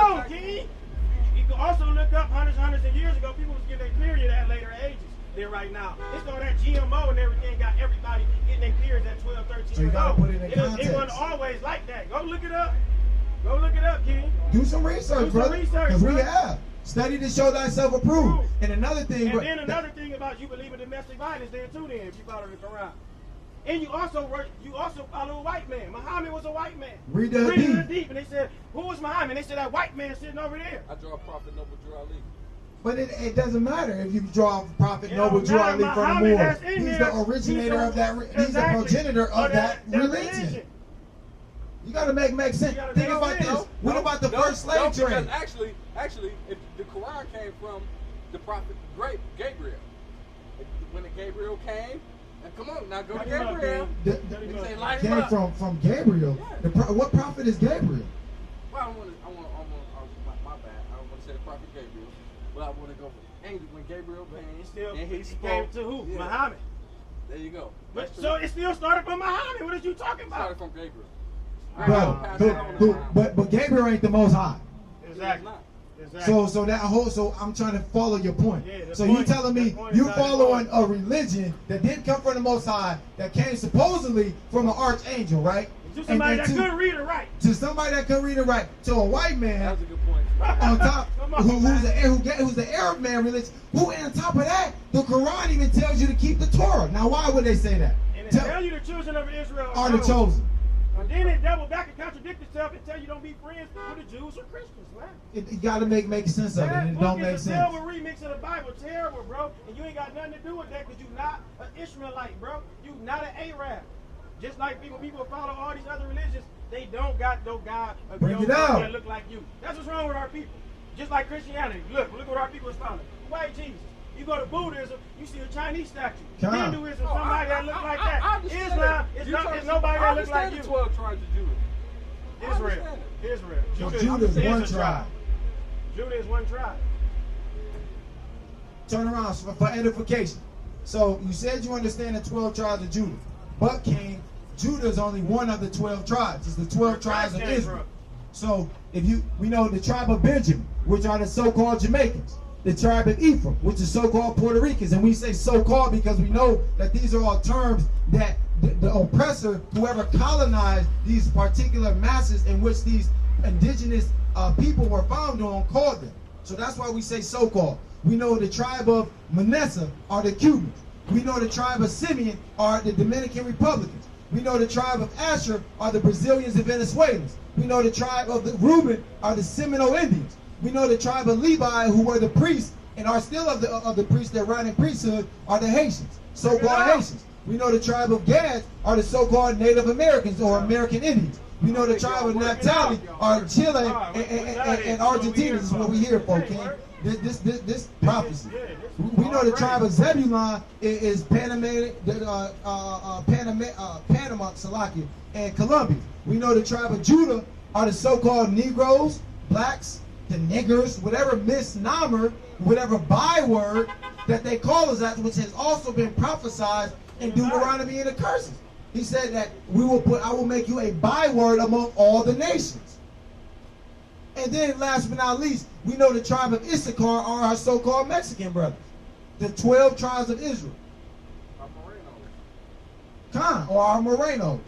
on, King. You can also look up hundreds of years ago, people was getting their period at later ages than right now. It's all that GMO and everything got everybody getting their periods at 12, 13 years old. So you gotta put it in context. It wasn't always like that. Go look it up. Go look it up, King. Do some research, brother. Because we have. Study to show thyself approved. And another thing. And then another thing about you believe in domestic violence there too then, if you follow the Quran. And you also follow a white man. Muhammad was a white man. Read the deep. And they said, who was Muhammad? They said that white man sitting over there. I draw a prophet Noble Drew Ali. But it doesn't matter if you draw Prophet Noble Drew Ali from the Moors. He's the originator of that. He's the progenitor of that religion. You got to make sense. Think about this. What about the first slave trade? Actually, if the Quran came from the prophet Gabriel. When the Gabriel came, and come on, now go to Gabriel. Came from Gabriel. Yeah. What prophet is Gabriel? Well, my bad. I don't want to say the prophet Gabriel, but I want to go for angel when Gabriel came. And he spoke to who? Yeah. Muhammad. There you go. So it still started from Muhammad. What are you talking about? It started from Gabriel. But Gabriel ain't the Most High. Exactly. So I'm trying to follow your point. Yeah, so you telling me you following a religion that didn't come from the Most High, that came supposedly from an archangel, right? To somebody that couldn't read or write. To somebody that couldn't read or write. To a white man. That was a good point. On top, who's the Arab man religion. Who on top of that, the Quran even tells you to keep the Torah. Now why would they say that? And it tells you the children of Israel are the chosen. And then it double back and contradict itself and tell you don't be friends with the Jews or Christians, man. You got to make sense of it, and it don't make sense. Terrible remix of the Bible, terrible, bro. And you ain't got nothing to do with that because you're not an Ishmaelite, bro. You not an Arab. Just like people follow all these other religions, they don't got no God that look like you. That's what's wrong with our people. Just like Christianity. Look what our people is following. White Jesus. You go to Buddhism, you see a Chinese statue. Hinduism, somebody that look like that. Islam is nobody that look like you. 12 tribes of Judah. Israel. Judah is one tribe. Judah is one tribe. Turn around for edification. So you said you understand the 12 tribes of Judah. But King, Judah is only one of the 12 tribes. It's the 12 tribes of Israel. So we know the tribe of Benjamin, which are the so-called Jamaicans. The tribe of Ephraim, which is so-called Puerto Ricans. And we say so-called because we know that these are all terms that the oppressor, whoever colonized these particular masses in which these indigenous people were found on, called them. So that's why we say so-called. We know the tribe of Manasseh are the Cubans. We know the tribe of Simeon are the Dominican Republicans. We know the tribe of Asher are the Brazilians and Venezuelans. We know the tribe of the Reuben are the Seminole Indians. We know the tribe of Levi, who were the priests and are still of the priests that run in priesthood, are the Haitians, so-called Haitians. We know the tribe of Gad are the so-called Native Americans or American Indians. We know the tribe of Naphtali are Chile and Argentina. This is what we hear, folks. This prophecy. We know the tribe of Zebulon is Panama, Salakia, and Colombia. We know the tribe of Judah are the so-called Negroes, blacks, the niggers, whatever misnomer, whatever byword that they call us at, which has also been prophesied in Deuteronomy and the curses. He said that I will make you a byword among all the nations. And then last but not least, we know the tribe of Issachar are our so-called Mexican brothers. The 12 tribes of Israel. Our Morenos.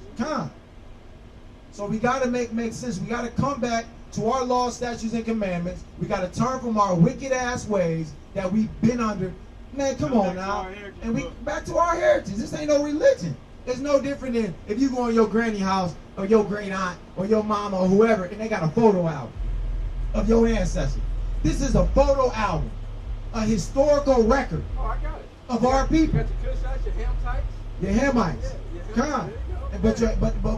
So we got to make sense. We got to come back to our laws, statutes, and commandments. We got to turn from our wicked ass ways that we've been under. Man, come on now. And we back to our heritage. This ain't no religion. It's no different than if you go in your granny house or your great aunt or your mama or whoever and they got a photo album of your ancestors. This is a photo album, a historical record of our people. You got your Cushites, your Hamites. Your Hamites.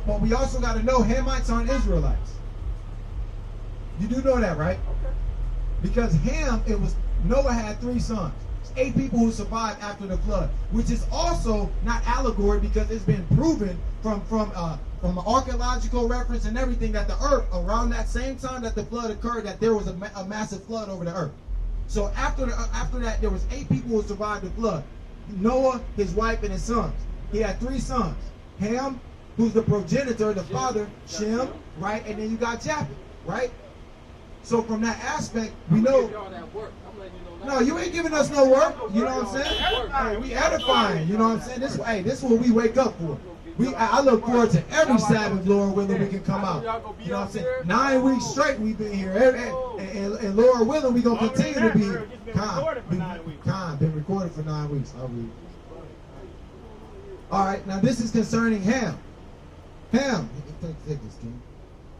But we also got to know Hamites aren't Israelites. You do know that, right? Okay. Because Noah had 3 sons. 8 people who survived after the flood, which is also not allegory because it's been proven from an archaeological reference and everything that the earth, around that same time that the flood occurred, that there was a massive flood over the earth. So after that, there was 8 people who survived the flood. Noah, his wife, and his sons. He had 3 sons. Ham, who's the progenitor, the father, Shem, right? And then you got Japheth, right? So from that aspect, we know. Y'all that work. I'm letting you know No, you ain't giving us no work. You know what I'm saying? Hey, we edifying. You know what I'm saying? This is what we wake up for. I look forward to every Sabbath, Lord willing, we can come out. You know what I'm saying? 9 weeks straight we've been here, and Lord willing, we gonna continue to be here. Been recorded for 9 weeks. I'll read. All right, now this is concerning Ham. Ham, take this, King.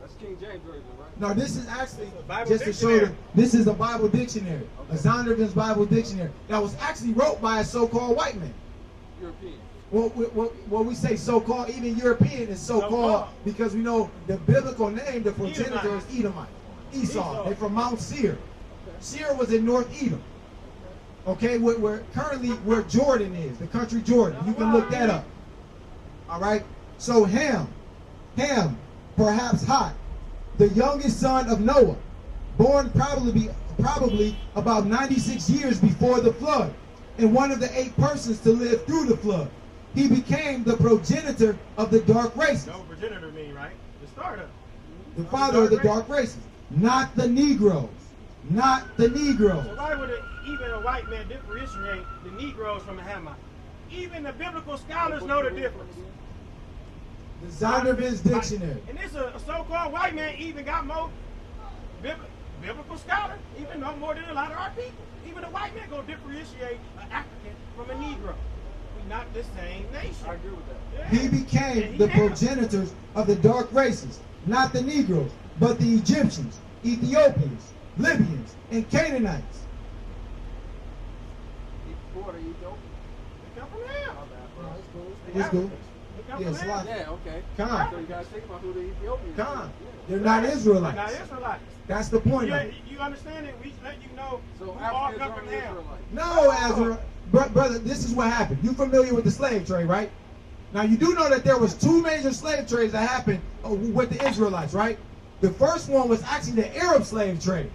That's King James version, right? No, this is actually just to show you. This is a Bible dictionary, a Zondervan's Bible dictionary that was actually wrote by a so-called white man. European. Well, we say so-called, even European is so-called because we know the biblical name, the progenitor is Edomite. Esau. They're from Mount Seir. Seir was in North Edom. Okay, currently where Jordan is, the country Jordan. You can look that up. All right. So Ham, perhaps Hot, the youngest son of Noah, born probably about 96 years before the flood, and one of the 8 persons to live through the flood. He became the progenitor of the dark races. No, progenitor mean, right? The starter. The father of the dark races. Not the Negroes. Not the Negroes. So why would even a white man differentiate the Negroes from the Hamite? Even the biblical scholars know the difference. The Zondervan's dictionary. And this a so-called white man even got more biblical scholar, even know more than a lot of our people. Even a white man gonna differentiate an African from a Negro. We not the same nation. I agree with that. Yeah. He became the progenitors of the dark races, not the Negroes, but the Egyptians, Ethiopians, Libyans, and Canaanites. They come from him. It's cool. Yeah, it's a lot. Yeah, okay. Come. So you guys think about who the Ethiopians Come. are. They're not Israelites. They're not Israelites. That's the point. You understand it? We let you know So who all Africans come aren't from him. Israelites. No, Ezra. Brother, this is what happened. You familiar with the slave trade, right? Now, you do know that there was 2 major slave trades that happened with the Israelites, right? The first one was actually the Arab slave trade.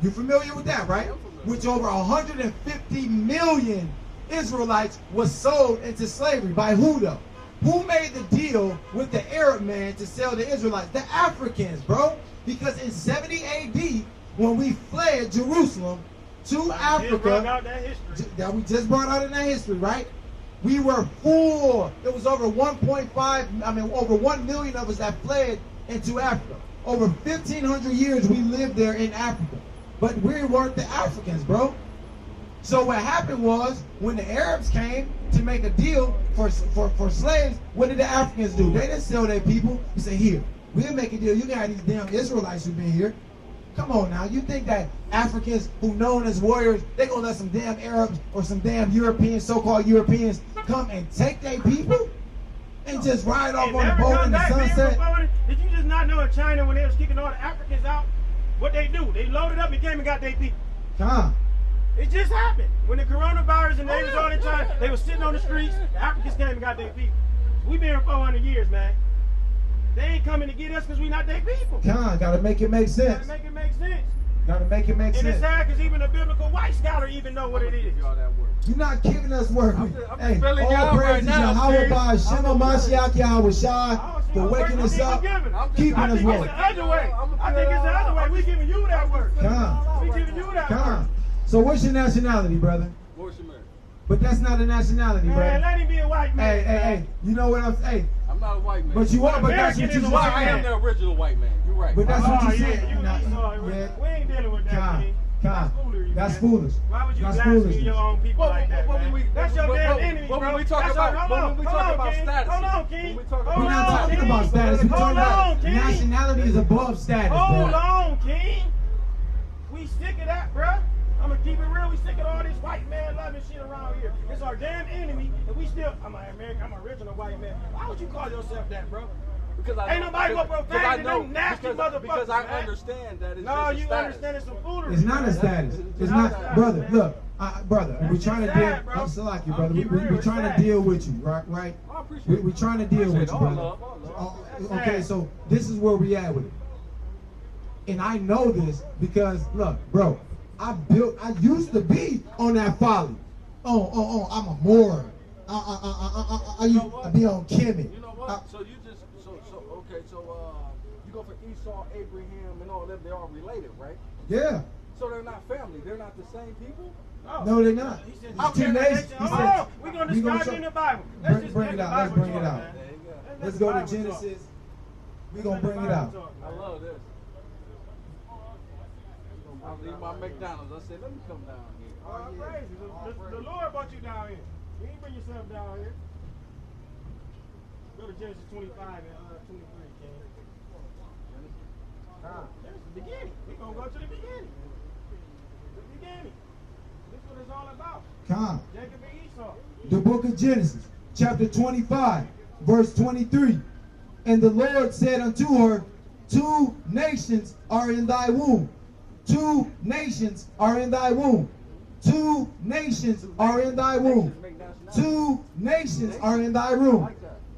You familiar with that, right? Which over 150 million Israelites was sold into slavery. By who, though? Who made the deal with the Arab man to sell the Israelites? The Africans, bro. Because in 70 AD, when we fled Jerusalem to Africa, that we just brought out in that history, right? We were full. It was over 1 million of us that fled into Africa. Over 1,500 years we lived there in Africa. But we weren't the Africans, bro. So what happened was, when the Arabs came to make a deal for slaves, what did the Africans do? They didn't sell their people. They said, here, we'll make a deal. You got these damn Israelites who've been here. Come on now. You think that Africans who known as warriors, they gonna let some damn Arabs or some damn Europeans, so-called Europeans, come and take their people? And just ride off on the boat in the sunset? Did you just not know in China, when they was kicking all the Africans out, what they do? They loaded up and came and got their people. Come. It just happened. When the coronavirus and they was all in China, they was sitting on the streets, the Africans came and got their people. We've been here 400 years, man. They ain't coming to get us because we not their people. Gotta make it make sense. Gotta make it make sense. Gotta make it make sense. And it's sad because even a biblical white scholar even know what it is. You're not giving us work. I'm Hey, feeling all y'all praises right now, Yahweh by Shema Mashiach Yahweh Shai for waking us up, keeping us work. work. I think it's the other way. I think it's the other way. We giving you that work. We giving you that work. So what's your nationality, brother? What's your man? But that's not a nationality, man, brother. Let him be a white man. Hey. You know what I'm saying? I'm not a white man. But you are. But that's what you just I am the original white man. You're right. But that's what you said. We ain't dealing with that. That's foolish. Why would you blaspheme your own people like that, man? That's your damn enemy, bro. When we talk about status. Hold on, King. We're not talking about status. We're talking about nationality is above status, bro. Hold on, King. We sick of that, bro. I'm gonna keep it real. We sick of all this white man loving shit around here. It's our damn enemy, and we still. I'm an American. I'm an original white man. Why would you call yourself that, bro? Because ain't nobody gonna profane them nasty motherfuckers. Because I understand that it's no, you status. understand it's some foolery. It's not a status. It's not, brother. Look, brother. We're trying to deal. I'm still like you, brother. We're trying to deal with you, right? I appreciate it. We're trying to deal with you, brother. Okay, so this is where we at with it. And I know this because, look, bro, I used to be on that folly. Oh, I'm a Moor. I used to be on Kimmy. You know what? So you go for Esau, Abraham, and all them, they're all related, right? Yeah. So they're not family. They're not the same people. No, they're not. He said, It's two nations. we're going to describe it in the Bible. Let's just bring it out. Let's bring it out. Let's go to Genesis. We're going to bring it out. I love this. I was eating my McDonald's. I said, let me come down here. All praise. The Lord brought you down here. You ain't bring yourself down here. Go to Genesis 25 and 23, King. There's the beginning. We're going to go to the beginning. The beginning. This is what it's all about. Come. Jacob and Esau. The book of Genesis, chapter 25, verse 23. And the Lord said unto her, 2 nations are in thy womb. 2 nations are in thy womb. 2 nations are in thy womb. 2 nations are in thy womb.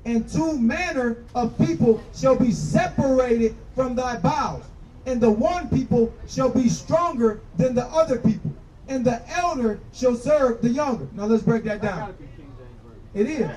And 2 manner of people shall be separated from thy bowels. And the one people shall be stronger than the other people. And the elder shall serve the younger. Now let's break that down. It is.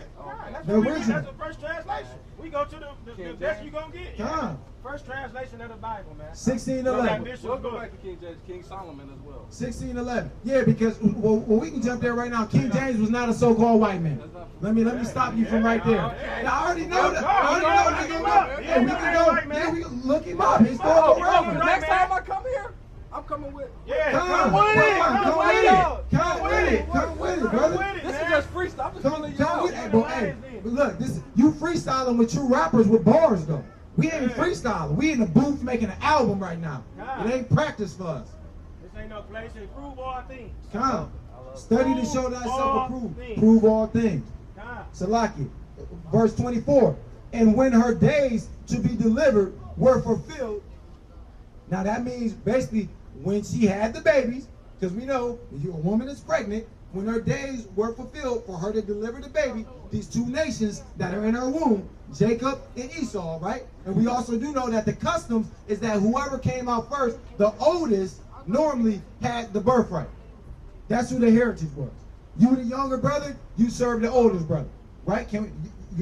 The original. That's the first translation. We go to the best you're going to get. Come. First translation of the Bible, man. 1611. We'll go back to King James, King Solomon as well. 1611. Yeah, because well, we can jump there right now. King James was not a so-called white man. Let me stop you from right there. Now, I already know that. I already know. Yeah, we can go. Yeah, we can look him up. Historical reference. Next time I come here, I'm coming with. Yeah, Come with it, brother. This is just freestyle. I'm just Come feeling you with out. it. Hey, but look, you freestyling with true rappers with bars though. We ain't freestyling. We in the booth making an album right now. It ain't practice for us. This ain't no place. They prove all things. Come. Study to show thyself approved. Prove all things. Salaki. Verse 24. And when her days to be delivered were fulfilled. Now that means basically when she had the babies, because we know if a woman is pregnant, when her days were fulfilled for her to deliver the baby, these 2 nations that are in her womb, Jacob and Esau, right? And we also do know that the customs is that whoever came out first, the oldest, normally had the birthright. That's who the heritage was. You the younger brother, you serve the oldest brother, right? You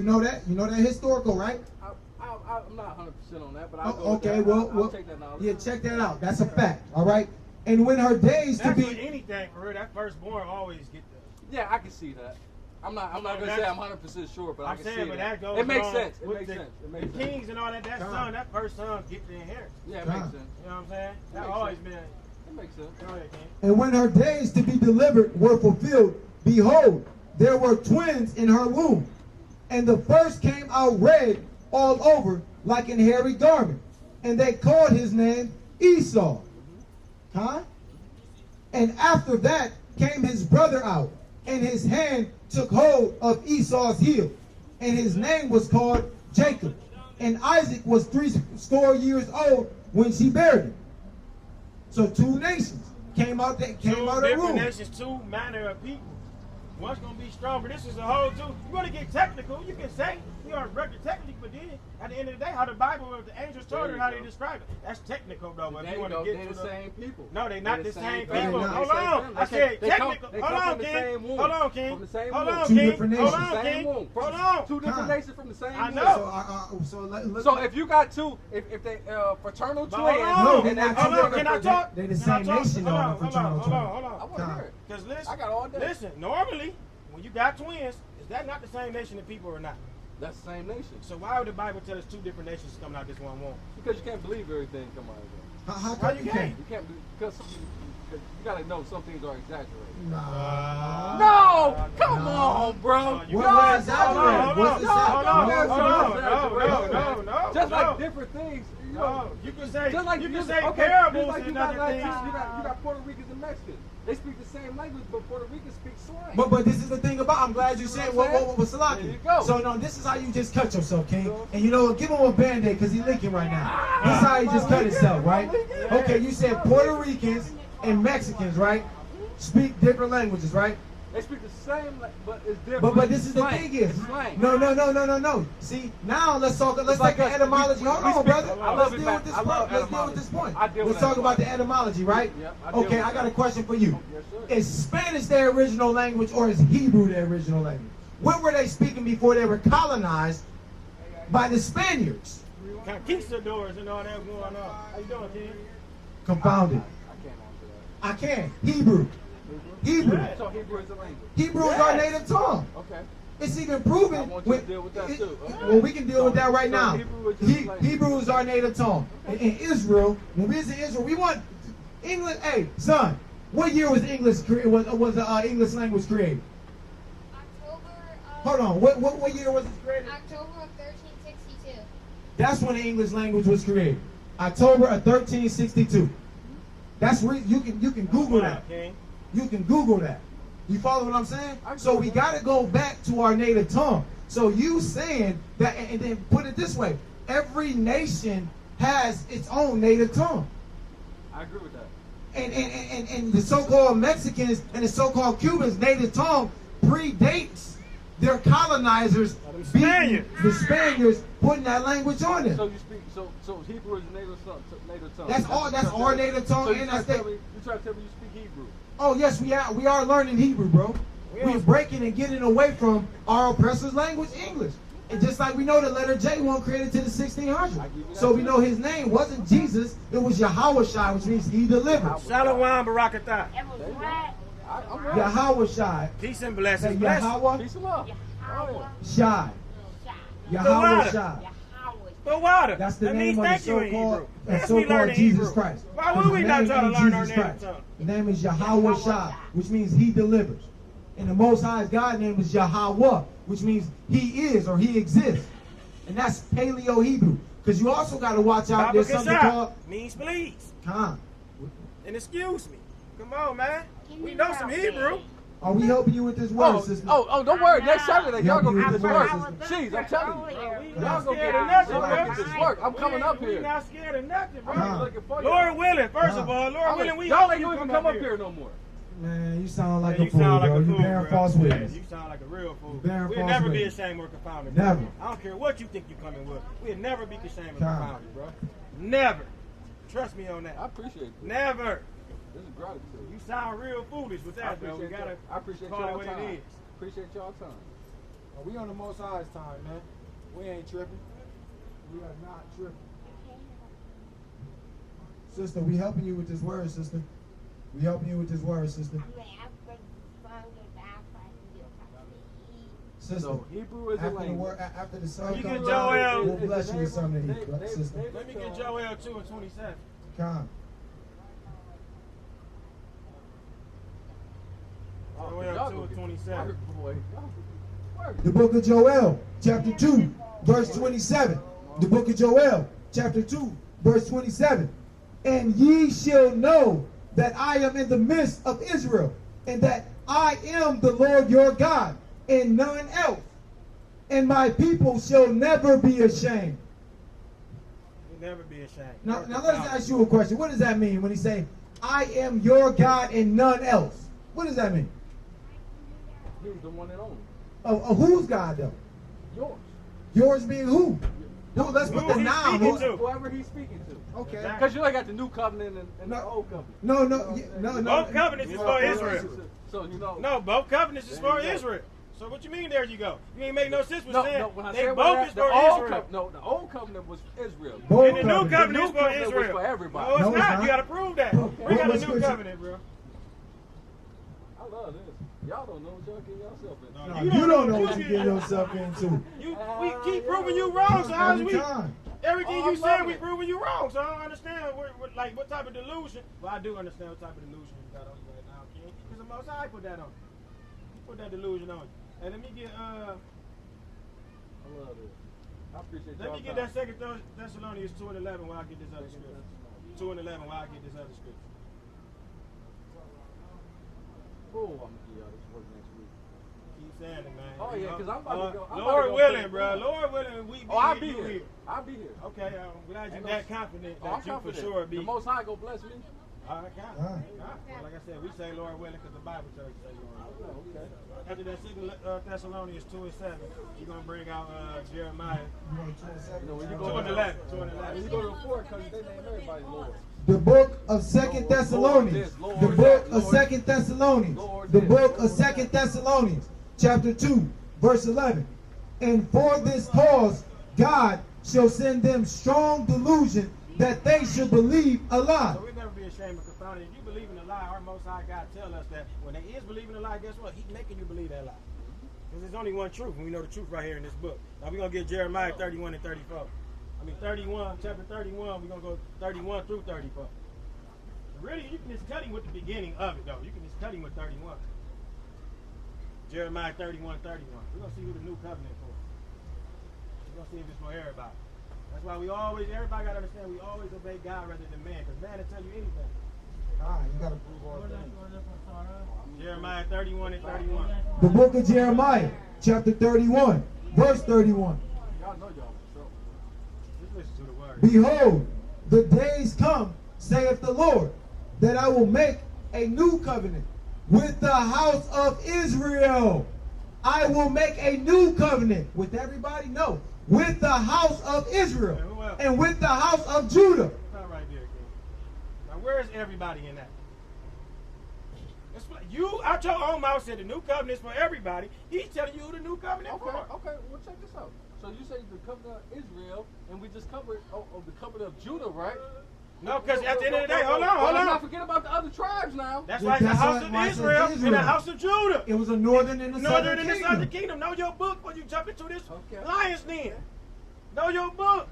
know that? You know that historical, right? I'm not 100% on that, but I'll go okay, with that. I'll take that knowledge. Yeah, check that out. That's a fact, all right? And when her days That's to with be... anything, for real. That firstborn always get the... Yeah, I can see that. I'm not going to say I'm 100% sure, but I can see that. Goes it makes on sense. It with makes sense. It makes the sense. kings and all that, that first son get the inheritance. Yeah, it makes sense. You know what I'm saying? That always been... It makes sense. Go ahead, King. And when her days to be delivered were fulfilled, behold, there were twins in her womb. And the first came out red all over, like an hairy garment. And they called his name Esau. And after that came his brother out, and his hand took hold of Esau's heel. And his name was called Jacob. And Isaac was 80 years old when she buried him. So 2 nations came out of the womb. 2 nations, 2 manner of people. One's going to be stronger. This is a whole 2. You want to get technical, you can say, you are record technically, but then at the end of the day, how the Bible or the angels told her how they describe it. That's technical, though. But if you want to get to the same people. No, they're not the same people. family. Hold on. I said technical. Hold on, King. Hold on, King. Hold on, King. 2 different nations. Hold on, King. Hold on. 2 different nations from the same I womb. know. So if you got 2, if they fraternal twins, no, they're not hold on. two Can I talk? They're the same nation, though. Hold on. I want to hear it. Because listen, I got all day. Listen, normally, when you got twins, is that not the same nation of people or not? That's the same nation. So why would the Bible tell us 2 different nations coming out this one womb? Because you can't believe everything come out of there. How you can't? You can't because you gotta know some things are exaggerated. Nah. No, come on, bro. What exaggerated? What's No. Just like different things. You know, you can say just like you you can just, say okay, parables just like and you got other Latinos, things. you got Puerto Ricans and Mexicans. They speak the same language, but Puerto Ricans speak slang. But this is the thing about. I'm glad you said what Salaki. There you go. So no, this is how you just cut yourself, King. And you know what? Give him a band-aid because he's leaking right now. This is how he just cut himself, right? Okay, you said Puerto Ricans and Mexicans, right? Speak different languages, right? They speak the same, but it's different. But this is the thing is, no. See, now let's talk. Let's take the etymology. Hold on, brother. Let's deal with this point. Let's deal with this point. Let's talk about the etymology, right? Okay, I got a question for you. Is Spanish their original language or is Hebrew their original language? What were they speaking before they were colonized by the Spaniards? conquistadors and all that going on. How you doing, King? Confounded. I can't answer that. I can. Hebrew. Hebrew. Yeah. So Hebrew is a language. Hebrew is our native tongue. Okay. It's even proven. I want you to deal with that too. Well, we can deal with that right So now. Hebrew is just language. Hebrew is our native tongue. In Israel, when we visit Israel, we want English. Hey, son, what year was English was the English language created? October Hold on. What year was it created? October of 1362. That's when the English language was created. October of 1362. That's where you can Google that. King. You can Google that. You follow what I'm saying? So we got to go back to our native tongue. So you saying that, and then put it this way: every nation has its own native tongue. I agree with that. And the so-called Mexicans and the so-called Cubans' native tongue predates their colonizers, beating the Spaniards, putting that language on them. So you speak. So Hebrew is native tongue. That's all. That's our native tongue, So you and try that's to tell me you speak Hebrew. Oh yes, we are learning Hebrew, bro. We're breaking and getting away from our oppressor's language, English. And just like we know the letter J wasn't created to the 1600s. So we know his name wasn't Jesus, it was Yahweh, which means he delivers. Shalom Barakatah. It was red. I'm ready. Yahweh. Peace and Say blessings. Blessings. Yahweh Peace and love. Yahweh. Shai. Shah. Yahweh. Yahweh. The water. That's the that name means of the thank you in so-called, Hebrew. the Yes, we so-called learning Jesus Hebrew. Christ. Why would we not try to learn our native Christ. tongue? The name is Yahweh Shai, which means he delivers. And the Most High's God name is Yahweh, which means he is or he exists. And that's Paleo Hebrew. Because you also got to watch out. There's something called means please. Khan. And excuse me. Come on, man. Give We me know that some thing. Hebrew. Are we helping you with this word, sister? Don't worry. Next Saturday, y'all gonna Yeah, get this you work. was Jeez, I'm telling you. We Y'all not gonna scared get of nothing, y'all gonna get bro. this work. I'm coming up We here. not scared of nothing, bro. Huh. I'm looking for you. Lord willing, first of all, Lord willing, we Y'all hope ain't you gonna even come come up here no more. Man, you sound like Yeah, a fool, bro. You bearing bro. false Yeah, witness. you sound like a real fool. bearing We'll false never be witness. ashamed or confounded. Never. Bro. I don't care what you think you coming with. We'll never be ashamed or Come. confounded, bro. Never. Trust me on that. I appreciate it. Never. This is gratitude. You sound real foolish with I that, bro. We appreciate gotta I appreciate call it y'all what time. it is. Appreciate y'all time. We on the Most High's time, man. We ain't tripping. We are not tripping. Sister, we helping you with this word, sister. We helping you with this word, sister. Sister, So Hebrew is a after the language. word, after the sun You comes get out, Joel. we'll bless you with something to eat, Neighbor- sister. neighbor- Let me get Joel 2 and 27. Come. Joel Y'all 2 go and get 27. work, boy. Y'all go get The book of Joel, chapter 2, verse 27. The book of Joel, chapter 2, verse 27. And ye shall know that I am in the midst of Israel, and that I am the Lord your God, and none else. And my people shall never be ashamed. You'll never be ashamed. Now let's ask you a question. What does that mean when he say, I am your God and none else? What does that mean? He was the one and only. Whose God though? Yours. Yours being who? No, let's put the Who he's noun. speaking Who's- to. Whoever he's speaking to. Okay. Exactly. Because you ain't got the new covenant and No. the old covenant. No. Both covenants is for Israel. So you know. No, both covenants is There for you go. Israel. So what you mean there you go? You ain't make no sense with No, saying when I they said both that, is the for old Israel. the old covenant was Israel. Both And the new covenants. covenant is The new for covenant was Israel. for everybody. No, it's No, it's not. not. You gotta prove that. Okay. We got What a new scripture? covenant, bro. I love this. Y'all don't know what y'all get yourself into. No, No, you don't know what you get yourself into. We keep proving you wrong. So how's Every we? time. Everything Oh, you I said, love we it. proving you wrong. So I don't understand what type of delusion. Well, I do understand what type of delusion you got on you right now, King. Because the Most High put that on you. He put that delusion on you. And let me get I love this. I appreciate let y'all me get time. that Second Thessalonians 2 and 11 while I get this other scripture. 2 and 11 while I get this other scripture. Oh, I'm gonna give y'all this work next week. Keep saying it, man. Oh, yeah, 'cause I'm about to go- I'm about to Lord go willing, take bro. one. Lord willing, we be Oh, I'll here, be you here. I'll be here. Okay, I'm glad you're Ain't that no- confident Oh, I'm that you confident. for sure be. The Most High go bless me. All right, God. All right. God. Well, like I said, we say Lord willing because the Bible tells us say Lord willing. Oh, okay. After that Second Thessalonians 2 and 7, you're going to bring out Jeremiah You want 27? You know, when you 2 go and to 11. 2 and When 11. you go to the four countries, they name everybody Lord. The book of Second Lord Thessalonians. this, Lord The that, book of Lord Second Thessalonians. Lord The this, book of Lord Second that. Thessalonians, chapter 2, verse 11. And for this cause, God shall send them strong delusion that they should believe a lie. So we'll never be ashamed of confounding. If you believe in a lie, our Most High God tell us that when they is believing a lie, guess what? He's making you believe that lie. Because there's only one truth, and we know the truth right here in this book. Now we're going to get Jeremiah 31 and 34. I mean 31, chapter 31, we're going to go 31 through 34. Really, you can just cut him with the beginning of it, though. You can just cut him with 31. Jeremiah 31, 31. We're going to see who the new covenant for. We're going to see if it's for everybody. That's why everybody got to understand we always obey God rather than man, because man will tell you anything. You got to prove all things. Jeremiah 31 and 31. The book of Jeremiah, chapter 31, verse 31. Y'all know y'all in trouble. Just listen to the word. Behold, the days come, saith the Lord, that I will make a new covenant with the house of Israel. I will make a new covenant with everybody? No. With the house of Israel and with the house of Judah. Not right there, King. Now, where is everybody in that? You, out your own mouth, said the new covenant is for everybody. He's telling you who the new covenant Okay, for. okay, well check this out. So you say the covenant of Israel, and we just covered the covenant of Judah, right? No, because at the end of the day, hold Let's on. not forget about the other tribes now. That's why it's the house of Israel and the house of Judah. It was a northern and a southern kingdom. Kingdom. Know your book when you jump into this Okay. lion's den. Know your book.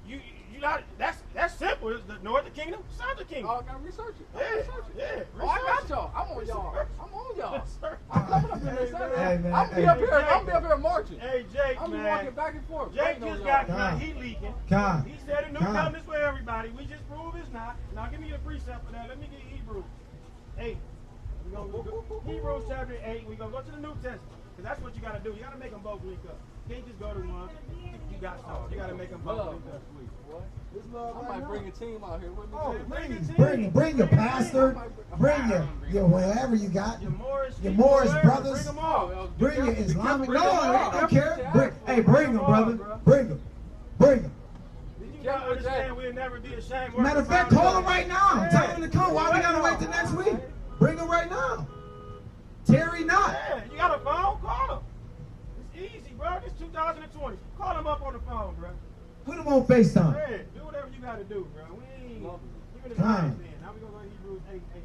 You not, that's simple. It's the northern kingdom, southern kingdom. Oh, I gotta research it. Yeah. Oh, I got y'all. I'm on y'all. I'm on y'all. Yes, sir. I'm coming up in this Hey, Saturday. man. I'm be up here. I'm be up here marching. Hey, Jake, I'm man. walking back and forth. Jake waiting on just y'all. got he leaking. Con. He said the new Con. covenant's for everybody. We just prove it's not. Now give me the precept for that. Let me get Hebrews 8. We're gonna go Hebrews chapter 8. We're gonna go to the New Testament. Because that's what you gotta do. You gotta make them both link up. You can't just go to one. You got some. You gotta make them both link up. This love I might bring a team out here with me. Oh, too. bring your pastor, bring your whatever you got, your Morris brothers, Bring them all. bring your Islamic. Bring No, them all. I don't care. Hey, bring them, brother. Bring them. You gotta understand we'll never be ashamed. Matter of fact, call them right now. Tell them to come. Why we gotta wait till next week? Bring them right now. Terry not. Yeah, you got a phone? Call them. It's easy, bro. It's 2020. Call them up on the phone, bro. Put them on FaceTime. Yeah, do whatever you gotta do, bro. We ain't even the Fine. times then. Now we gonna go to Hebrews 8, man.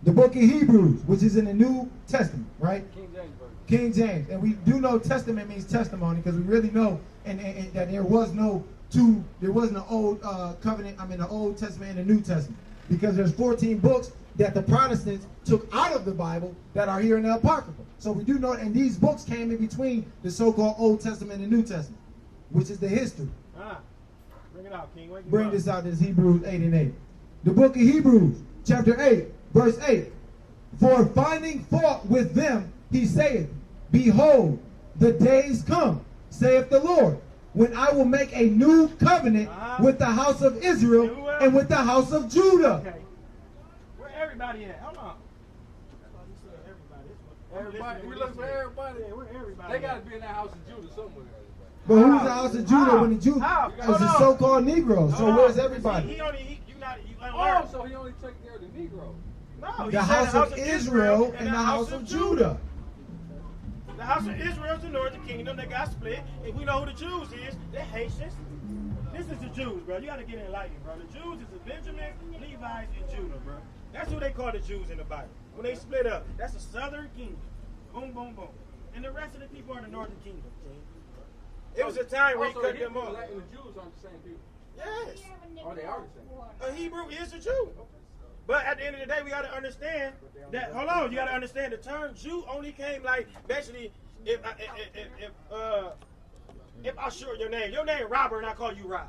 The book of Hebrews, which is in the New Testament, right? King James version. King James. And we do know testament means testimony because we really know and that there was no old covenant, the Old Testament and the New Testament. Because there's 14 books that the Protestants took out of the Bible that are here in the Apocrypha. So we do know, and these books came in between the so-called Old Testament and New Testament, which is the history. Bring it out, King. Bring this out, this Hebrews 8 and 8. The book of Hebrews, chapter 8, verse 8. For finding fault with them, he saith, Behold, the days come, saith the Lord, when I will make a new covenant with the house of Israel and with the house of Judah. Okay. Where everybody at? Hold on. Everybody, you looking for everybody? Yeah, where everybody They got to at? be in that house of Judah somewhere. But who's the house of Judah when the Jews? How? It was the so-called Negroes. So Hold where's on. everybody? See, you Oh, unlearned. so he only took care of the Negro. No, he The said house of Israel and the house of Judah. The house of Israel is the northern kingdom. They got split. If we know who the Jews is, they're Haitians. This is the Jews, bro. You got to get enlightened, bro. The Jews is the Benjamin, Levites, and Judah, bro. That's who they call the Jews in the Bible. When they split up, that's the southern kingdom. Boom, boom, boom. And the rest of the people are the northern kingdom, king. It was a time where he cut them off. And the Jews aren't the same people. Yes. Or they are the same. A Hebrew is a Jew. But at the end of the day, we got to understand that, hold on, you got to understand the term Jew only came like, basically, if I short your name Robert and I call you Rob.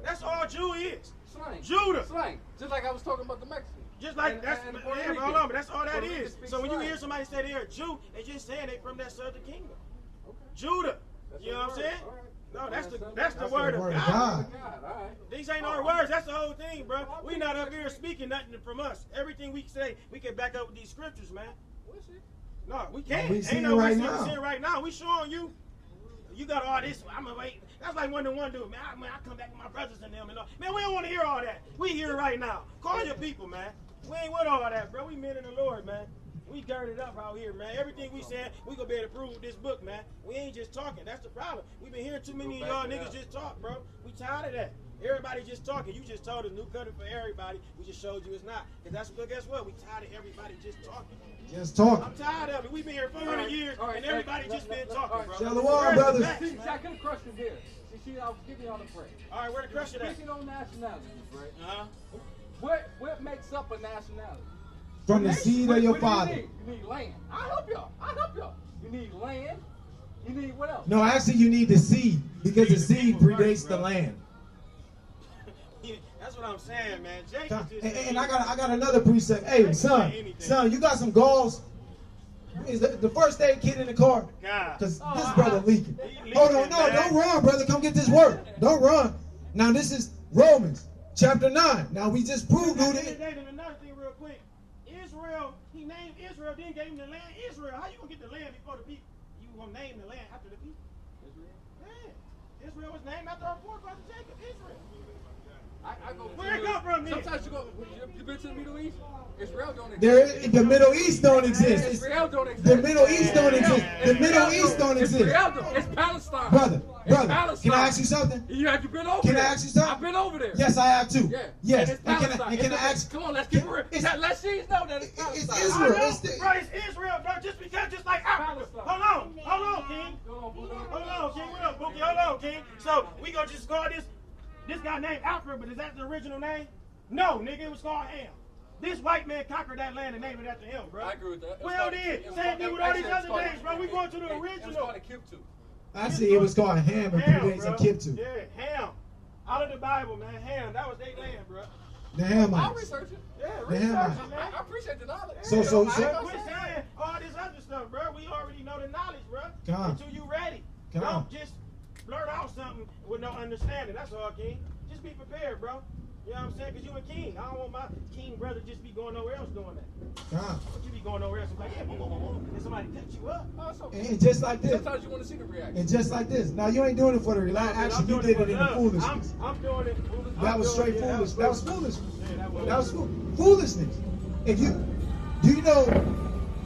That's all Jew is. Slang. Judah. Slang. Just like I was talking about the Mexicans. Just like And- that's and yeah, Puerto but Rican. hold on, but that's all that Puerto Rican is. speaks So when you slang. hear somebody say they're a Jew, they just saying they from that southern kingdom. Okay. Judah. That's You know what I'm the saying? word. All right. No, that's the That's word of word God. of God. God, all right. These ain't our words. That's the whole thing, bro. We not up here speaking nothing from us. Everything we say, we can back up with these scriptures, man. What's it? No, we can't. We Ain't seeing no right we now. seeing right now. We showing you. You got all this. I'm gonna wait. That's like one to one dude, man. I come back with my brothers and them and all. Man, we don't want to hear all that. We here right now. Call your people, man. We ain't with all that, bro. We men in the Lord, man. We girded up out here, man. Everything we said, we gonna be able to prove with this book, man. We ain't just talking. That's the problem. We've been hearing too many of y'all niggas just talk, bro. We tired of that. Everybody just talking. You just told us new covenant for everybody. We just showed you it's not. Cause that's what. Guess what? We tired of everybody just talking. Just talking. I'm tired of it. We've been here 400 years, and everybody just been talking, bro. Shalom, brothers. See, I could have crushed it here. See, I was giving y'all the prayer. All right, where the crush it at? Speaking on nationalities, right? What makes up a nationality? From the seed of your What father. do you need land. I'll help y'all. You need land. You need what else? No, actually, you need the seed because the seed predates the land. That's what I'm saying, man. Jacob just And I got another precept. Hey, son, you got some galls? Is the first aid kit in the car? Nah. Because this brother leaking. He Hold on, leaking, no, man. don't run, brother. Come get this word. Don't run. Now this is Romans chapter 9. Now we just proved who it is. Another thing real quick. Israel, he named Israel, then gave him the land Israel. How you gonna get the land before the people? You gonna name the land after the people? Israel? Yeah. Israel was named after our forefather Jacob. Israel. I go Where it come from, then? Sometimes you been to the Middle East? Israel don't exist. The Middle East don't exist. Israel don't exist. The Middle East don't exist. The Middle East don't exist. Israel don't. It's Palestine. Brother, It's Palestine. can I ask you something? Have you been over Can there? I ask you something? I've been over there. Yes, I have too. Yeah. Yes. And it's And Palestine. can I ask? Come on, let's keep it real. Let Shees know that it's It's Palestine. Israel. Bro, it's Israel, bro. Just like Africa. Hold on, King. Hold on, King. What up, Bookie? Hold on, King. So we gonna just call this guy named Alfred, but is that the original name? No, nigga, it was called Ham. This white man conquered that land and named it after him, bro. I agree with that. Well, then, same thing with all these other names, bro. We going to the original. It's called a Kiptu. I see it was called Ham and Ham, predates bro. a Kiptu. Yeah, Ham. Out of the Bible, man. Ham. That was their land, bro. The I'll Hamites. research it. Yeah, The research Hamites. it, man. I appreciate the knowledge. So- Quit saying all this other stuff, bro. We already know the knowledge, bro. Come on. Until you ready. Come on. Don't just blurt out something with no understanding. That's all, King. Just be prepared, bro. You know what I'm saying? Because you a king. I don't want my king brother just be going nowhere else doing that. Come on. But you be going nowhere else and be like, yeah, boom, boom, boom, boom. And somebody touch you up. Oh, it's okay. And just like this. Sometimes you want to see the reaction. And just like this. Now you ain't doing it for the relax. I'm Actually, you doing did it in the for love. foolishness. I'm doing it. That was straight Yeah, foolish. That was foolishness. Yeah, That was foolishness. If you do you know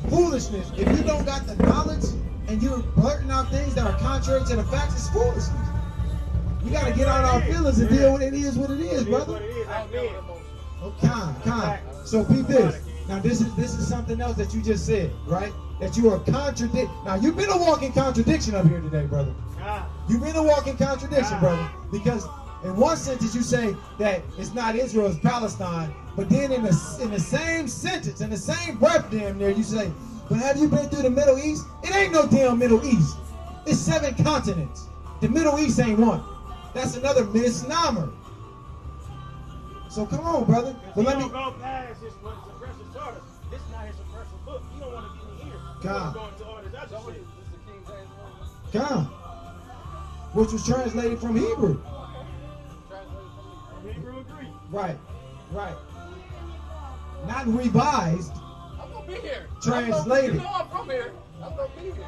foolishness, if you don't got the knowledge and you're blurting out things that are contrary to the facts, it's foolishness. We gotta get out our feelings and deal with it is what it is, It is what brother. it is. I That's don't me. get emotion. Oh, kind. So peep this. Now this is something else that you just said, right? That you are contradict. Now you've been a walking contradiction up here today, brother. Ah. You've been a walking contradiction, brother. Because in one sentence you say that it's not Israel, it's Palestine, but then in the same sentence, in the same breath, damn near, you say, but have you been through the Middle East? It ain't no damn Middle East. It's 7 continents. The Middle East ain't one. That's another misnomer. So come on, brother. But let me. Don't go past his what his suppressor taught us. This is not his suppressor book. You don't want to be in here. You God. want to go into all this other Somebody, shit. this is the King James Version. Come. Which was translated from Hebrew. Translated from me. Hebrew and Greek. Right. Not revised. I'm gonna be here. Translated. You know I'm from here. I'm gonna be here.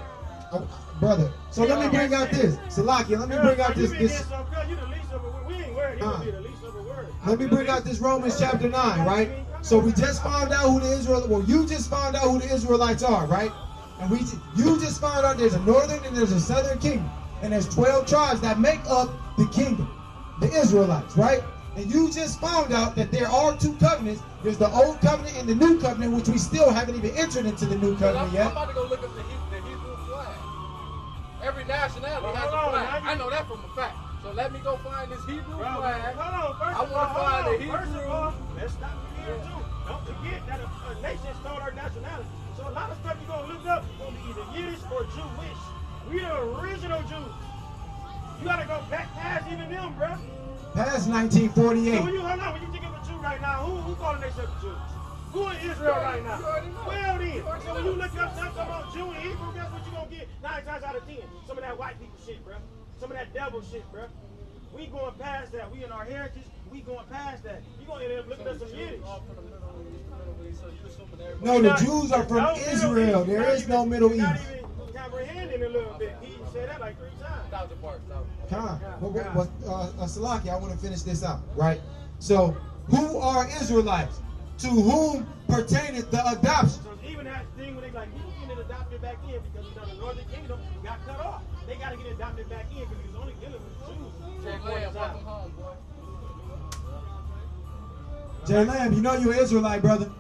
Oh, brother. So let me bring out this. Salakia, let me bring out this. You the least of a word. We ain't worried. You gonna be the least of a word. Let me bring out this Romans chapter 9, right? So we just found out who the Israelites, well, you just found out who the Israelites are, right? And you just found out there's a northern and there's a southern kingdom. And there's 12 tribes that make up the kingdom, the Israelites, right? And you just found out that there are 2 covenants. There's the old covenant and the new covenant, which we still haven't even entered into the new covenant I'm yet. about to go look at the Hebrew flag. Every nationality has a hold on, flag. I know that from a fact. So let me go find this Hebrew flag. Hold on, I wanna find the Hebrew. First of all, let's stop here too. Don't forget that a nation stole our nationality. So a lot of stuff you're gonna look up gonna be either Yiddish or Jewish. We the original Jews. You gotta go back past even them, bro. Past So 1948. when you hold on, when you think of a Jew right now, who calling themselves Jews? Who in Israel right now? You already know. Well then, so when you look up something about Jew and Hebrew, guess what you gonna get 9 times out of 10? Some of that white people shit, bro. Some of that devil shit, bro. We going past that. We in our heritage. We going past that. You gonna end up looking at some Yiddish. No, the Jews are from Israel. There is no Middle You're not East. even comprehending a little bit. He said that like 3 times. 1,000 parts. Come on. Salaki, I want to finish this out, right? So, who are Israelites? To whom pertaineth the adoption? So even that still Israelites. We can get adopted back in because the northern kingdom got cut off. They got to get adopted back in because he was only dealing with Jews. Jay Lamb, welcome home, boy. Jay Lamb, you know you're an Israelite, brother.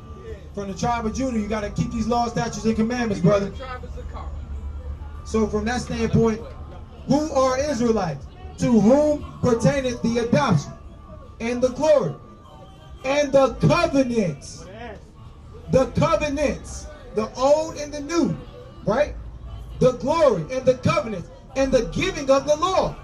From the tribe of Judah, you got to keep these laws, statutes, and commandments, brother. So from that standpoint, who are Israelites? To whom pertaineth the adoption and the glory and the covenants. The covenants, the old and the new, right? The glory and the covenants and the giving of the law.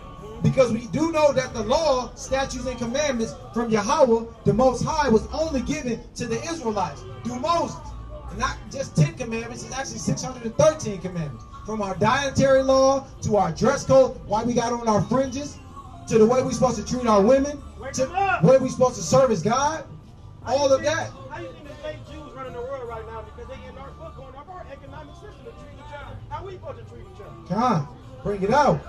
Because we do know that the law, statutes, and commandments from Yahweh, the Most High, was only given to the Israelites through Moses. And not just 10 commandments, it's actually 613 commandments. From our dietary law to our dress code, why we got on our fringes, to the way we're supposed to treat our women, to the way we're supposed to service God, all of that. How do you think the fake Jews running the world right now? Because they in our book going up our economic system to treat each other. How we supposed to treat each other? Come on, bring it out.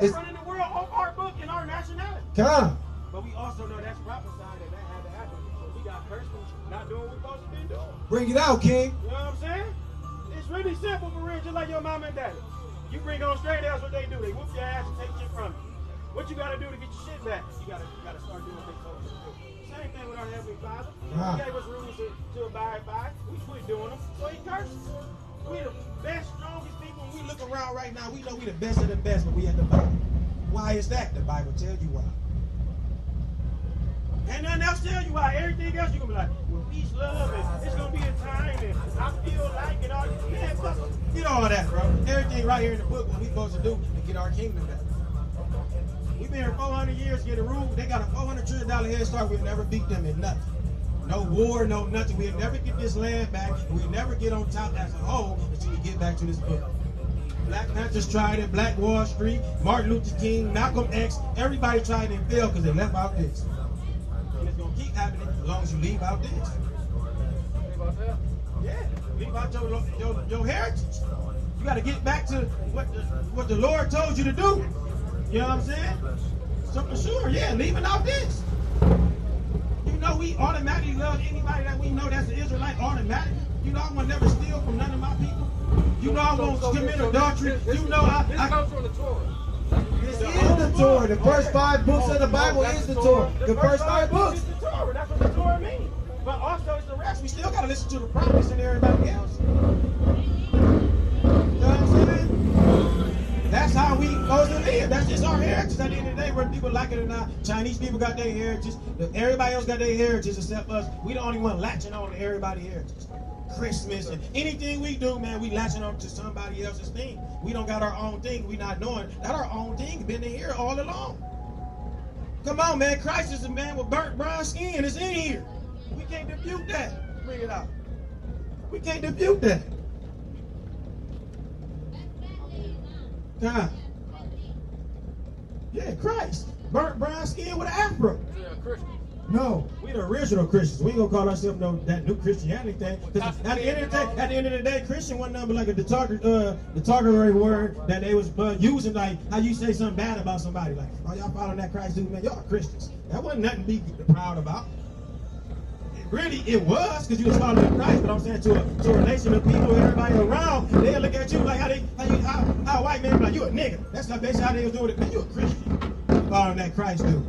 They're running the world off our book and our nationality. Come on. But we also know that's prophesied and that had to happen. So we got cursed for not doing what we're supposed to be doing. Bring it out, King. You know what I'm saying? It's really simple for real, just like your mom and daddy. You bring on straight, that's what they do. They whoop your ass and take shit from you. What you gotta do to get your shit back? You gotta start doing what they told you to do. Same thing with our Heavenly Father. He gave us rules to abide by. We quit doing them, so he curses. We the best, strongest people. When we look around right now, we know we the best of the best, but we at the bottom. Why is that? The Bible tells you why. Ain't nothing else tell you why. Everything else you gonna be like, well, peace, love, and it's gonna be a time, and I feel like it all. Man, fuck, get all of that, bro. Everything right here in the book, what we supposed to do to get our kingdom back. We've been here 400 years to get a rule. They got a $400 trillion head start. We'll never beat them in nothing. No war, no nothing. We'll never get this land back. We'll never get on top as a whole until we get back to this book. Black Panthers tried it, Black Wall Street, Martin Luther King, Malcolm X, everybody tried it and failed because they left out this. And it's going to keep happening as long as you leave out this. Leave out that? Yeah, leave out your heritage. You got to get back to what the Lord told you to do. You know what I'm saying? So for sure, yeah, leaving out this. You know we automatically love anybody that we know that's an Israelite automatically. You know I will never steal from none of my people. You know I won't commit adultery. You know This comes from the Torah. This is the Torah. The first 5 books of the Bible is the Torah. The first 5 books. Is the Torah. That's what the Torah means. But also it's the rest. We still got to listen to the prophets and everybody else. You know what I'm saying? That's how we supposed to live. That's just our heritage. At the end of the day, whether people like it or not, Chinese people got their heritage. Everybody else got their heritage except us. We the only one latching on to everybody's heritage. Christmas and anything we do, man, we latching on to somebody else's thing. We don't got our own thing. We not knowing that our own thing been in here all along. Come on, man. Christ is a man with burnt brown skin. It's in here. We can't dispute that. Bring it out. We can't dispute that. God. Yeah, Christ. Burnt brown skin with an afro. Yeah, Christian. No. We the original Christians. We ain't gonna call ourselves that new Christianity thing. Because at the end of the day, Christian wasn't nothing but like a derogatory word that they was using, like how you say something bad about somebody, like, oh, y'all following that Christ dude, man, y'all Christians. That wasn't nothing to be proud about. Really, it was because you was following Christ, but I'm saying to a nation of people, everybody around, they'll look at you like how a white man be like, you a nigga. That's basically how they was doing it. Man, you a Christian. Following that Christ dude.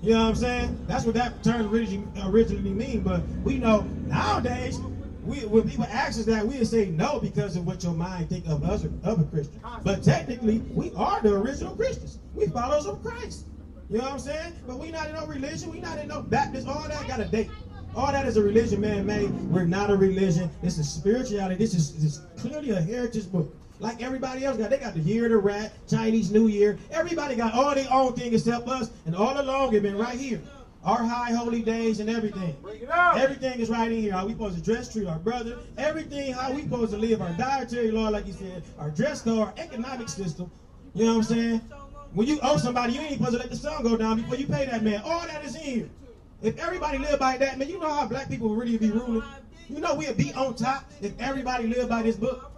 You know what I'm saying? That's what that term originally mean. But we know nowadays, when people ask us that, we'll say no because of what your mind think of us of a Christian. But technically, we are the original Christians. We followers of Christ. You know what I'm saying? But we not in no religion. We not in no Baptist. All that got a date. All that is a religion man-made. We're not a religion. This is spirituality. This is clearly a heritage book. Like everybody else got. They got the Year of the Rat, Chinese New Year. Everybody got all their own thing except us. And all along it's been right here. Our high holy days and everything. Everything is right in here. How we supposed to dress, treat our brother. Everything, how we supposed to live. Our dietary law, like you said. Our dress code, our economic system. You know what I'm saying? When you owe somebody, you ain't supposed to let the sun go down before you pay that man. All that is in here. If everybody lived by that, man, you know how black people would really be ruling. You know we'd be on top if everybody lived by this book.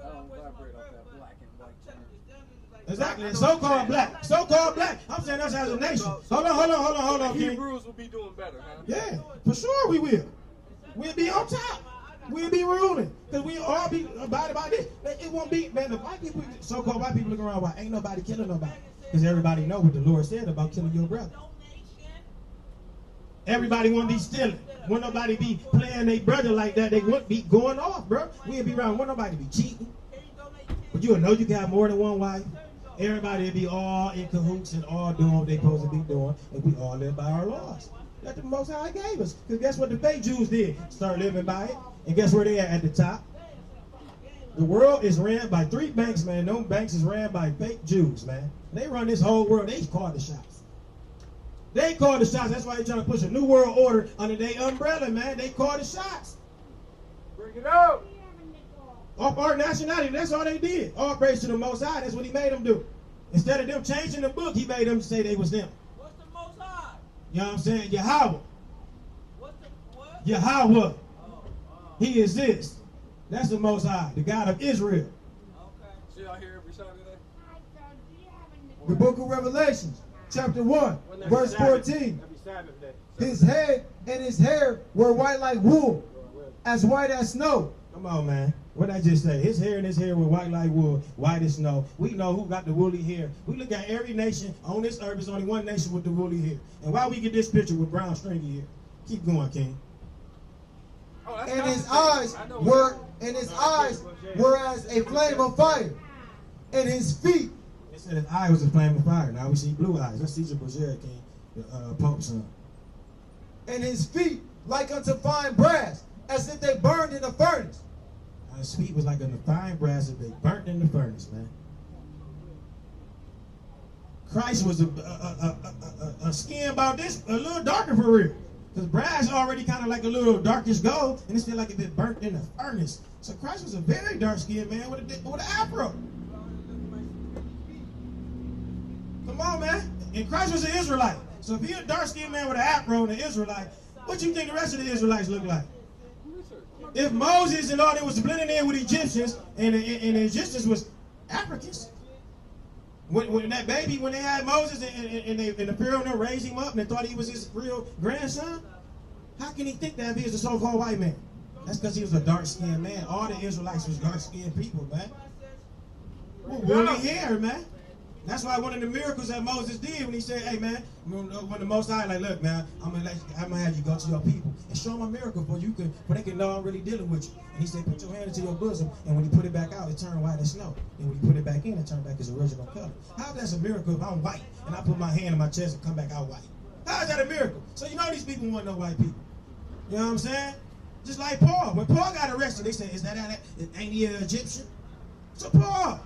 Exactly. And so-called black. So-called black. I'm saying us as a nation. Hold on, King. Hebrews will be doing better, huh? Yeah, for sure we will. We'll be on top. We'll be ruling. Because we all be abided by this. It won't be, man, the white people, so-called white people looking around, why ain't nobody killing nobody? Because everybody know what the Lord said about killing your brother. Everybody want to be stealing. Want nobody be playing their brother like that. They wouldn't be going off, bro. We'll be around. Want nobody to be cheating. But you'll know you can have more than one wife. Everybody will be all in cahoots and all doing what they supposed to be doing. And we all live by our laws. That's the Most High gave us. Because guess what the fake Jews did? Start living by it. And guess where they at the top? The world is ran by 3 banks, man. Those banks is ran by fake Jews, man. They run this whole world. They call the shots. They call the shots. That's why they're trying to push a new world order under their umbrella, man. They call the shots. Bring it up. Off our nationality, that's all they did. All praise to the Most High. That's what he made them do. Instead of them changing the book, he made them say they was them. What's the Most High? You know what I'm saying? Yahweh. What's the what? Yahweh. Oh. He is this. That's the Most High, the God of Israel. Okay. See y'all here every Saturday? The book of Revelations, chapter 1, verse 14. Every Sabbath day. His head and his hair were white like wool, as white as snow. Come on, man. What did I just say? His hair and his hair were white like wool, white as snow. We know who got the woolly hair. We look at every nation on this earth. There's only one nation with the woolly hair. And why we get this picture with brown stringy hair? Keep going, King. Oh, that's And not his the same. eyes were as a flame of fire, and his feet. They said his eye was a flame of fire. Now we see blue eyes. That's Caesar Borgia, King, the Pope's son. And his feet like unto fine brass, as if they burned in a furnace. His feet was like a fine brass if they burnt in the furnace, man. Christ was a skin about this, a little darker for real. Because brass already kind of like a little darkish gold, and it's still like if it burnt in the furnace. So Christ was a very dark skinned man with an afro. Come on, man. And Christ was an Israelite. So if you're a dark skinned man with an afro and an Israelite, what do you think the rest of the Israelites look like? If Moses and all that was blending in with Egyptians, and the Egyptians was Africans, when that baby, when they had Moses and the Pharaoh raised him up and they thought he was his real grandson, how can he think that if he was a so-called white man? That's because he was a dark-skinned man. All the Israelites was dark-skinned people, man. Woolly hair, man. That's why one of the miracles that Moses did when he said, hey, man, when the Most High, like, look, man, I'm gonna have you go to your people and show them a miracle for they can know I'm really dealing with you. And he said, put your hand into your bosom, and when he put it back out, it turned white as snow. And when he put it back in, it turned back his original color. How is that a miracle if I'm white and I put my hand in my chest and come back out white? How is that a miracle? So you know these people want no white people. You know what I'm saying? Just like Paul. When Paul got arrested, they said, ain't he an Egyptian? So Paul,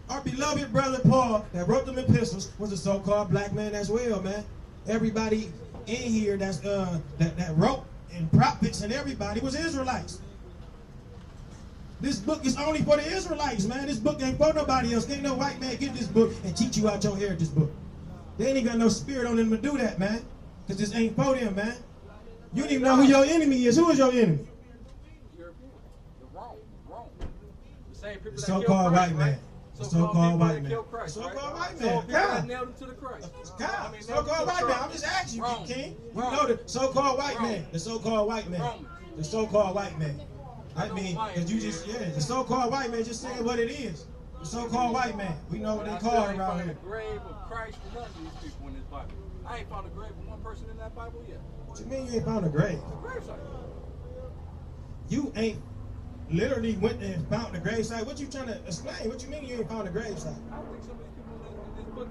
our beloved brother Paul that wrote them epistles, was a so-called black man as well, man. Everybody in here that wrote, and prophets and everybody was Israelites. This book is only for the Israelites, man. This book ain't for nobody else. Can't no white man get this book and teach you out your heritage book. They ain't even got no spirit on them to do that, man. Because this ain't for them, man. You don't even know who your enemy is. Who is your enemy? European. The Rome. The same people that So-called white man. So-called white man. So-called white man. God nailed him to the Christ. God. So-called white man. I'm just asking you, King. You know the so-called white man. The so-called white man. The so-called white man. I mean, because you just, the so-called white man just saying what it is. The so-called white man. We know what they call it around here. The grave of Christ for none of these people in this Bible. I ain't found a grave of one person in that Bible yet. What you mean you ain't found a grave? The gravesite. You ain't literally went and found the gravesite. What you trying to explain? What you mean you ain't found a gravesite? I don't think some of these people in this book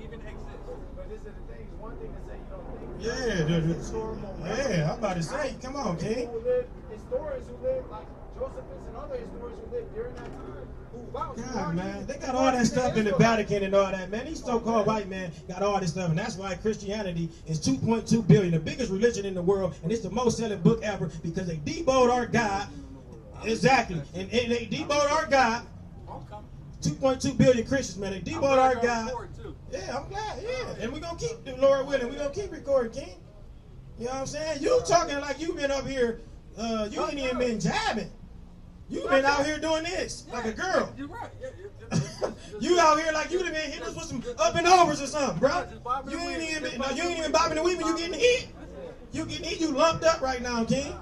even exist. But this is the thing. It's one thing to say you don't think. Yeah, I'm about to say, come on, King. Historians who lived, like Josephus and other historians who lived during that time, who vouched. God, man, they got all that stuff in the Vatican and all that, man. These so-called white men got all this stuff, and that's why Christianity is 2.2 billion, the biggest religion in the world, and it's the most selling book ever because they debowed our God. Exactly, and they debowed our God. 2.2 billion Christians, man. They debowed our God. Yeah, I'm glad. Yeah, and we're gonna keep, the Lord willing, we're gonna keep recording, King. You know what I'm saying? You talking like you've been up here. You ain't even been jabbing. You've been out here doing this like a girl. You're right. You out here like you done been hit us with some up and overs or something, bro. You ain't even bobbing and weaving. You getting hit. You getting hit. You lumped up right now, King.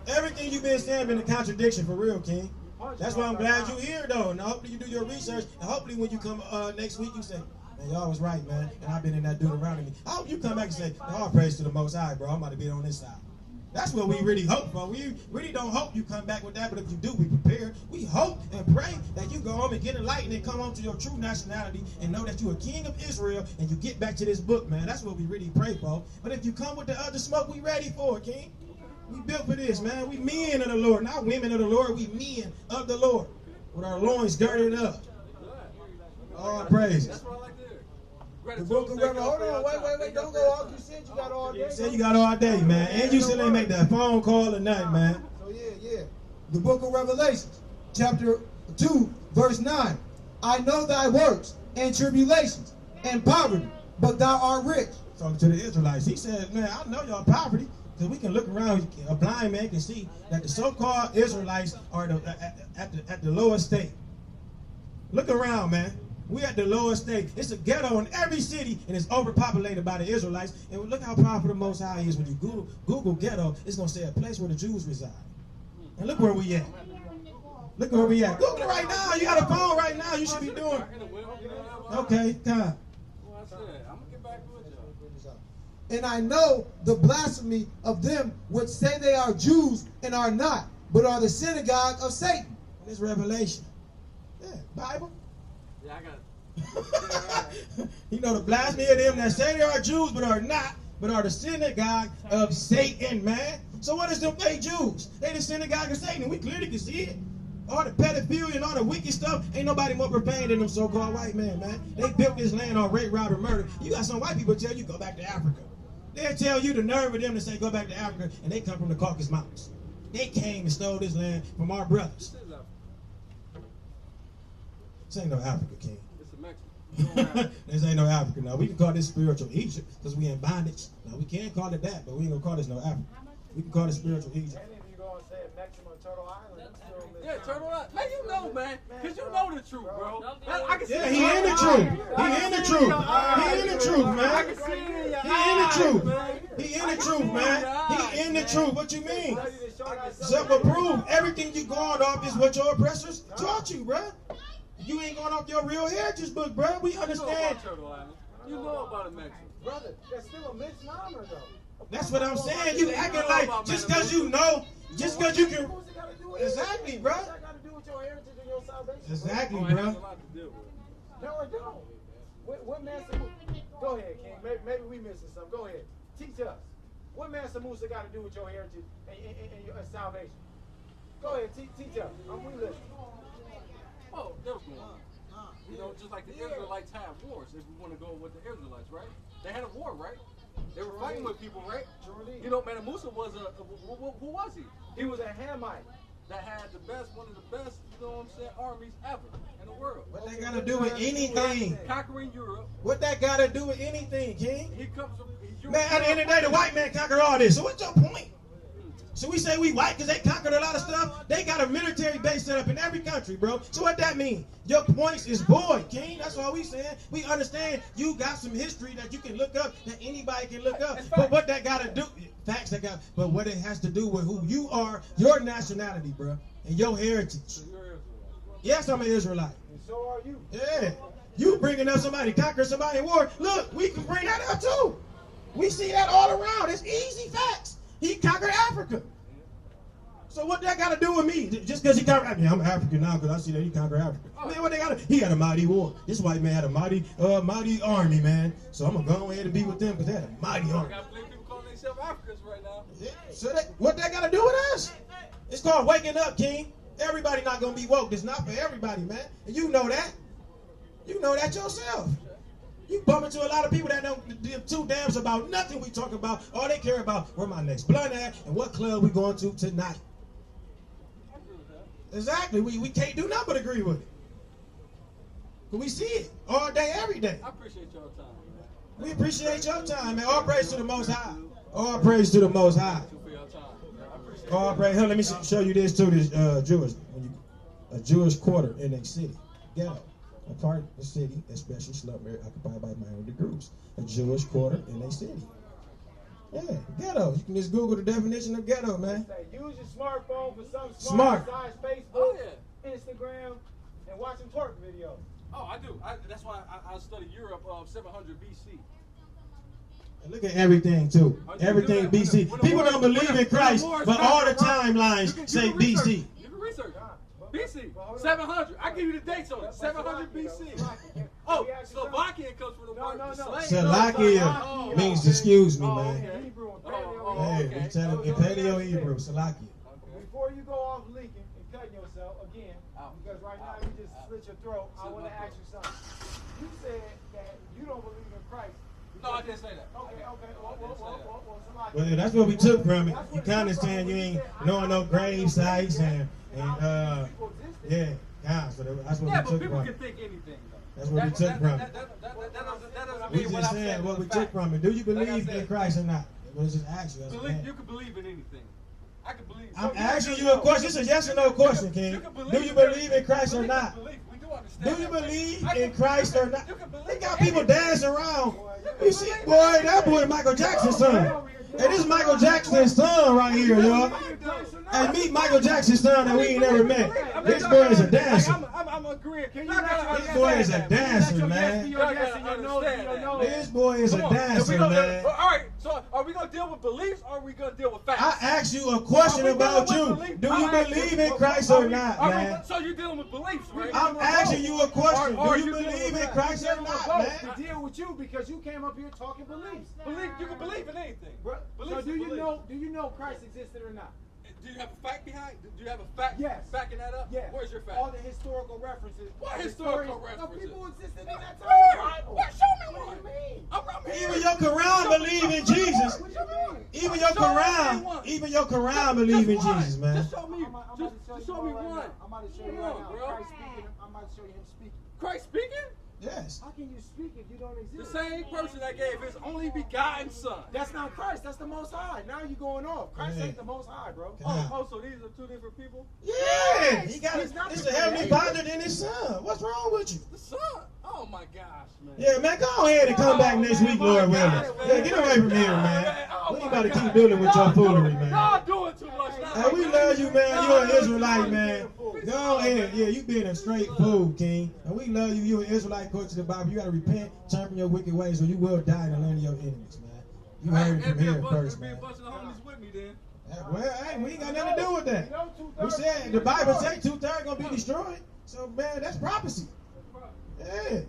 Everything you've been saying been a contradiction for real, King. That's why I'm glad you're here, though. And hopefully you do your research. And hopefully when you come next week, you say, man, y'all was right, man. And I've been in that Deuteronomy. I hope you come back and say, all praise to the Most High, bro. I'm about to be on this side. That's what we really hope for. We really don't hope you come back with that, but if you do, we prepare. We hope and pray that you go home and get enlightened and come home to your true nationality and know that you're a king of Israel and you get back to this book, man. That's what we really pray for. But if you come with the other smoke, we ready for it, King. We built for this, man. We men of the Lord, not women of the Lord. We men of the Lord with our loins girded up. All praise. That's what I like to hear. The book of Revelation. Hold on, wait. Don't go off. You said you got all day. You said you got all day, man. And you still ain't make that phone call or nothing, man. So yeah. The book of Revelation, chapter 2, verse 9. I know thy works and tribulations and poverty, but thou art rich. Talking to the Israelites. He said, man, I know y'all poverty. Because we can look around, a blind man can see that the so-called Israelites are at the lowest state. Look around, man. We at the lowest state. It's a ghetto in every city, and it's overpopulated by the Israelites. And look how powerful the Most High is. When you Google ghetto, it's going to say a place where the Jews reside. And look where we at. Look where we at. Google it right now. You got a phone right now. You should be doing. Okay, God. Well, I said, I'm going to get back with y'all. And I know the blasphemy of them which say they are Jews and are not, but are the synagogue of Satan. This Revelation. Yeah, Bible. Yeah, I got it. You know the blasphemy of them that say they are Jews but are not, but are the synagogue of Satan, man. So what is them fake Jews? They the synagogue of Satan, and we clearly can see it. All the pedophilia and all the wicked stuff, ain't nobody more profane than them so-called white men, man. They built this land on rape, robbery, murder. You got some white people tell you go back to Africa. They'll tell you the nerve of them to say go back to Africa, and they come from the Caucasus Mountains. They came and stole this land from our brothers. This ain't no Africa, King. It's a Mexican. This ain't no Africa. Now, we can call this spiritual Egypt because we in bondage. Now, we can call it that, but we ain't going to call this no Africa. We can call it spiritual Egypt. And if you go and say maximum Turtle Island, Yeah, Turtle Island. Man, you know, man. Because you know the truth, bro. I can see Yeah, he in the truth. He in the truth. He in the truth, I man. can see it in your He in the eyes, truth. man. He in the truth, man. He in the truth. What you mean? I Self-approved. Everything you going off is what your oppressors taught you, bruh. You ain't going off your real heritage book, bruh. We You know understand. about Turtle Island. You know about a Mexican. Brother, that's still a mixed honor, though. That's what I'm saying. You acting like just because you know, just because you can. Exactly, bruh. What's that got to do with your heritage and your salvation? Exactly, Oh, it has bruh. a lot to do with it. No, it don't. What Master Musa? Go ahead, King. Maybe we missing something. Go ahead. Teach us. What Master Musa got to do with your heritage and your salvation? Go ahead. Teach us. We listening. Oh, there was one. You know, just like the Israelites have wars, if we want to go with the Israelites, right? They had a war, right? They were fighting with people, right? You know, man, Musa was who was he? He was a Hamite. That had one of the best, you know what I'm saying, armies ever in the world. What that got to do with anything? Conquering Europe. What that got to do with anything, King? He comes from Europe. Man, at the end of the day, the white man conquered all this. So what's your point? So we say we white because they conquered a lot of stuff. They got a military base set up in every country, bro. So what that mean? Your points is void, King. That's all we saying. We understand you got some history that you can look up, that anybody can look up. But what that got to do, facts that got, but what it has to do with who you are, your nationality, bro, and your heritage. Yes, I'm an Israelite. And so are you. Yeah. You bringing up somebody, conquering somebody in war. Look, we can bring that up too. We see that all around. It's easy facts. He conquered Africa. So what that got to do with me? Just because he conquered Africa. I'm African now because I see that he conquered Africa. Man, what they got to, he had a mighty war. This white man had a mighty army, man. So I'm going to go ahead and be with them because they had a mighty army. I got plenty of people calling themselves Africans right now. Yeah. So what that got to do with us? It's called waking up, King. Everybody not going to be woke. It's not for everybody, man. And you know that. You know that yourself. You bump into a lot of people that don't give two damns about nothing we talk about. All they care about where my next blunt at and what club we going to tonight. Exactly. We can't do nothing but agree with it. But we see it all day, every day. I appreciate your time, man. We appreciate your time, man. All praise to the Most High. All praise to the Most High. Thank you for your time. I appreciate All praise. Here, let me show you this too. This a Jewish quarter in a city, ghetto. A part of the city, especially slum area occupied by minority groups. A Jewish quarter in a city. Yeah, ghetto. You can just Google the definition of ghetto, man. Use your smartphone for something Smart. besides Facebook, Oh, yeah. Instagram, and watching twerk videos. Oh, I do. That's why I studied Europe 700 BC. And look at everything, too. Everything BC. People don't believe in Christ, but all the timelines say BC. You can research. BC. 700. I give you the dates on it. 700 BC. Oh, Slovakian comes from the word slave. Salakia means excuse me, man. Okay. Hebrew and Hey, Paleo. we tell them in Paleo Hebrew, Salakia. Before you go off leaking and cutting yourself again, because right now you just slit your throat, I want to ask you something. You said that you don't believe in Christ. No, I didn't say that. Okay. Well, Salaki. Well, that's what we took from it. You kind of saying you ain't knowing no grave sites and yeah, God, so that's what Yeah, we but took people from can it. think anything. That's what we took from it. That doesn't We mean what just I'm saying. saying what we is a took fact. from it. Do you Like I believe said, in Christ or not? Let's just ask you. That's Believe, what you can believe in anything. I can believe. I'm asking you a question. It's a yes or no question, King. Do you believe in Christ or not? We do understand. Do you that. believe I can- in Christ or not? You can believe They got in people anything. dancing around. You see, boy, that boy Michael Jackson's son. Hey, this is Michael Jackson's son right here, y'all. Hey, meet Michael Jackson's son that we ain't never met. This boy is a dancer. I'm agreeing. Can you This boy is a dancer, man. This boy is a dancer, man. All right, so are we going to deal with beliefs or are we going to deal with facts? I asked you a question about you. Do you believe in Christ or not, man? So you're dealing with beliefs, right? I'm asking you a question. Or Do you you believe dealing in Christ or not, To man? deal with you because you came up here talking beliefs. You can believe in anything. Bro, Beliefs so is do you beliefs. know Christ existed or not? Do you have a fact behind? Do you have a fact? Yes. Backing that up? Yes. Where's your fact? All the historical references. What The historical stories- references? No, people existed in that time. Where? What? Show me What one. do you mean? I'm here. Even your Quran believe in Jesus. What you mean? Even your Show me Quran, one. even your Quran believe in Just one. Jesus, man. Just show me. I'm about Just show me right one. now. I'm about to show you Come right on, now. bro. Christ speaking. I'm about to show you him speaking. Christ speaking? Yes. How can you speak if you don't The exist? same person that gave his only begotten son. That's not Christ. That's the Most High. Now you going off. Christ ain't the Most High, bro. So these are two different people? Yeah. He got He's not it's the a heavenly creator. father than his son. What's wrong with you? The son? Oh my gosh, man. Yeah, man, go ahead and come back next week, Lord willing. Yeah, get away from here, man. We ain't about to keep dealing with your foolery, man. Y'all doing too much now. Hey, we love you, man. You're an Israelite, man. Go ahead. Yeah, you being a straight fool, King. And we love you. You're an Israelite according to the Bible. You got to repent, turn from your wicked ways, or you will die in the land of your enemies, man. You heard it from here first, There'll be man. a bunch of the homies with me then. Well, hey, we ain't got nothing to do with that. We said the Bible say 2/3 gonna be destroyed. So, man, that's prophecy. Yeah.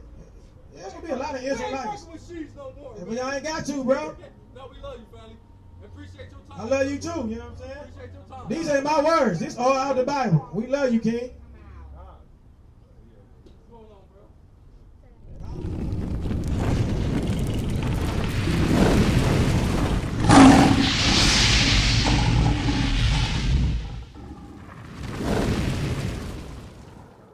There's gonna be a lot of We ain't Israelites. fucking with sheets no more. Yeah, but y'all ain't got to, bro. No, we love you, family. Appreciate your time. I love you too, you know what I'm saying? Appreciate your time. These ain't my words. This all out the Bible. We love you, King.